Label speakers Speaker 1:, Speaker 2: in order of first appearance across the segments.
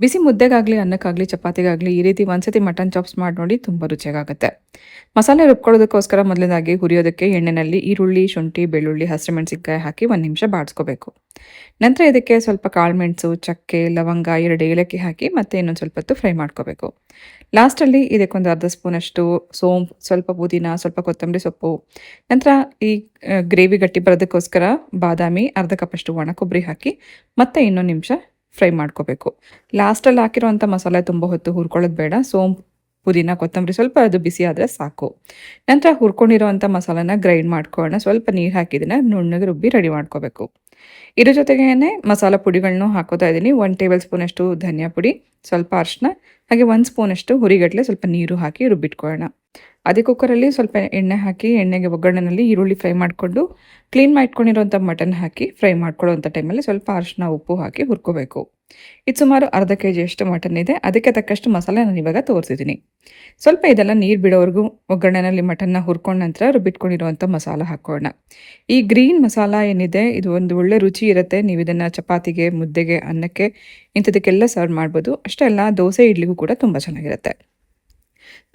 Speaker 1: ಬಿಸಿ ಮುದ್ದೆಗಾಗಲಿ, ಅನ್ನಕ್ಕಾಗಲಿ, ಚಪಾತಿಗಾಗಲಿ ಈ ರೀತಿ ಒಂದ್ಸತಿ ಮಟನ್ ಚಾಪ್ಸ್ ಮಾಡಿ ನೋಡಿ ತುಂಬ ರುಚಿಯಾಗುತ್ತೆ. ಮಸಾಲೆ ರುಬ್ಕೊಳ್ಳೋದಕ್ಕೋಸ್ಕರ ಮೊದಲನೇದಾಗಿ ಹುರಿಯೋದಕ್ಕೆ ಎಣ್ಣೆಯಲ್ಲಿ ಈರುಳ್ಳಿ, ಶುಂಠಿ, ಬೆಳ್ಳುಳ್ಳಿ, ಹಸಿಮೆಣಸಿನಕಾಯಿ ಹಾಕಿ 1 ನಿಮಿಷ ಬಾಡಿಸ್ಕೋಬೇಕು. ನಂತರ ಇದಕ್ಕೆ ಸ್ವಲ್ಪ ಕಾಳುಮೆಣಸು, ಚಕ್ಕೆ, ಲವಂಗ, 2 ಏಲಕ್ಕಿ ಹಾಕಿ ಮತ್ತೆ ಇನ್ನೊಂದು ಸ್ವಲ್ಪ ಹೊತ್ತು ಫ್ರೈ ಮಾಡ್ಕೋಬೇಕು. ಲಾಸ್ಟಲ್ಲಿ ಇದಕ್ಕೊಂದು ಅರ್ಧ ಸ್ಪೂನಷ್ಟು ಸೋಂಪು, ಸ್ವಲ್ಪ ಪುದೀನ, ಸ್ವಲ್ಪ ಕೊತ್ತಂಬರಿ ಸೊಪ್ಪು, ನಂತರ ಈ ಗ್ರೇವಿ ಗಟ್ಟಿ ಬರೋದಕ್ಕೋಸ್ಕರ ಬಾದಾಮಿ, ಅರ್ಧ ಕಪ್ಪಷ್ಟು ಒಣ ಕೊಬ್ಬರಿ ಹಾಕಿ ಮತ್ತೆ ಇನ್ನೊಂದು ನಿಮಿಷ ಫ್ರೈ ಮಾಡ್ಕೋಬೇಕು. ಲಾಸ್ಟಲ್ಲಿ ಹಾಕಿರುವಂಥ ಮಸಾಲೆ ತುಂಬ ಹೊತ್ತು ಹುರ್ಕೊಳ್ಳೋದು ಬೇಡ. ಸೋಂಪು, ಪುದೀನ, ಕೊತ್ತಂಬರಿ ಸ್ವಲ್ಪ ಅದು ಬಿಸಿ ಆದರೆ ಸಾಕು. ನಂತರ ಹುರ್ಕೊಂಡಿರೋವಂಥ ಮಸಾಲೆನ ಗ್ರೈಂಡ್ ಮಾಡ್ಕೊಳ್ಳೋಣ. ಸ್ವಲ್ಪ ನೀರು ಹಾಕಿದ್ದನ್ನ ನುಣ್ಣಗೆ ರುಬ್ಬಿ ರೆಡಿ ಮಾಡ್ಕೋಬೇಕು. ಇದ್ರ ಜೊತೆಗೇನೆ ಮಸಾಲ ಪುಡಿಗಳನ್ನೂ ಹಾಕೋತಾ ಇದ್ದೀನಿ. 1 ಟೇಬಲ್ ಸ್ಪೂನಷ್ಟು ಧನಿಯಾ ಪುಡಿ, ಸ್ವಲ್ಪ ಅರಿಶಿನ, ಹಾಗೆ 1 ಸ್ಪೂನಷ್ಟು ಹುರಿಗಡಲೆ ಸ್ವಲ್ಪ ನೀರು ಹಾಕಿ ರುಬ್ಬಿಟ್ಕೊಳ್ಳೋಣ. ಅದೇ ಕುಕ್ಕರಲ್ಲಿ ಸ್ವಲ್ಪ ಎಣ್ಣೆ ಹಾಕಿ ಎಣ್ಣೆಗೆ ಒಗ್ಗರಣೆಯಲ್ಲಿ ಈರುಳ್ಳಿ ಫ್ರೈ ಮಾಡಿಕೊಂಡು ಕ್ಲೀನ್ ಮಾಡ್ಕೊಂಡಿರೋಂಥ ಮಟನ್ ಹಾಕಿ ಫ್ರೈ ಮಾಡ್ಕೊಳ್ಳೋವಂಥ ಟೈಮಲ್ಲಿ ಸ್ವಲ್ಪ ಅರಿಶಿನ, ಉಪ್ಪು ಹಾಕಿ ಹುರ್ಕೋಬೇಕು. ಇದು ಸುಮಾರು ಅರ್ಧ ಕೆಜಿಯಷ್ಟು ಮಟನ್ ಇದೆ. ಅದಕ್ಕೆ ತಕ್ಕಷ್ಟು ಮಸಾಲೆ ನಾನು ಇವಾಗ ತೋರಿಸಿದ್ದೀನಿ. ಸ್ವಲ್ಪ ಇದೆಲ್ಲ ನೀರು ಬಿಡೋವರೆಗೂ ಒಗ್ಗರಣೆಯಲ್ಲಿ ಮಟನ್ನ ಹುರ್ಕೊಂಡ ನಂತರ ರುಬ್ಬಿಟ್ಕೊಂಡಿರುವಂಥ ಮಸಾಲ ಹಾಕೋಣ. ಈ ಗ್ರೀನ್ ಮಸಾಲ ಏನಿದೆ ಇದು ಒಂದು ಒಳ್ಳೆ ರುಚಿ ಇರುತ್ತೆ. ನೀವು ಇದನ್ನು ಚಪಾತಿಗೆ, ಮುದ್ದೆಗೆ, ಅನ್ನಕ್ಕೆ ಇಂಥದಕ್ಕೆಲ್ಲ ಸರ್ವ್ ಮಾಡ್ಬೋದು. ಅಷ್ಟೇ ಅಲ್ಲ, ದೋಸೆ ಇಡ್ಲಿಗೂ ಕೂಡ ತುಂಬ ಚೆನ್ನಾಗಿರುತ್ತೆ.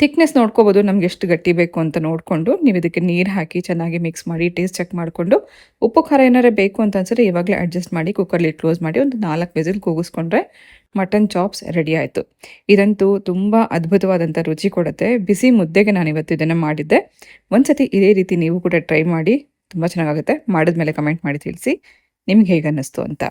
Speaker 1: ಥಿಕ್ನೆಸ್ ನೋಡ್ಕೋಬೋದು, ನಮ್ಗೆ ಎಷ್ಟು ಗಟ್ಟಿ ಬೇಕು ಅಂತ ನೋಡಿಕೊಂಡು ನೀವು ಇದಕ್ಕೆ ನೀರು ಹಾಕಿ ಚೆನ್ನಾಗಿ ಮಿಕ್ಸ್ ಮಾಡಿ ಟೇಸ್ಟ್ ಚೆಕ್ ಮಾಡಿಕೊಂಡು ಉಪ್ಪು ಖಾರ ಏನಾರು ಬೇಕು ಅಂತ ಅನ್ಸಿದ್ರೆ ಇವಾಗಲೇ ಅಡ್ಜಸ್ಟ್ ಮಾಡಿ ಕುಕ್ಕರ್ಲಿ ಕ್ಲೋಸ್ ಮಾಡಿ ಒಂದು 4 ವಿಸಿಲ್ ಕೂಗಿಸ್ಕೊಂಡ್ರೆ ಮಟನ್ ಚಾಪ್ಸ್ ರೆಡಿ ಆಯಿತು. ಇದಂತೂ ತುಂಬ ಅದ್ಭುತವಾದಂಥ ರುಚಿ ಕೊಡುತ್ತೆ. ಬಿಸಿ ಮುದ್ದೆಗೆ ನಾನು ಇವತ್ತು ಇದನ್ನು ಮಾಡಿದ್ದೆ. ಒಂದ್ಸತಿ ಇದೇ ರೀತಿ ನೀವು ಕೂಡ ಟ್ರೈ ಮಾಡಿ, ತುಂಬ ಚೆನ್ನಾಗಾಗುತ್ತೆ. ಮಾಡಿದ್ಮೇಲೆ ಕಮೆಂಟ್ ಮಾಡಿ ತಿಳಿಸಿ ನಿಮ್ಗೆ ಹೇಗೆ ಅನ್ನಿಸ್ತು ಅಂತ.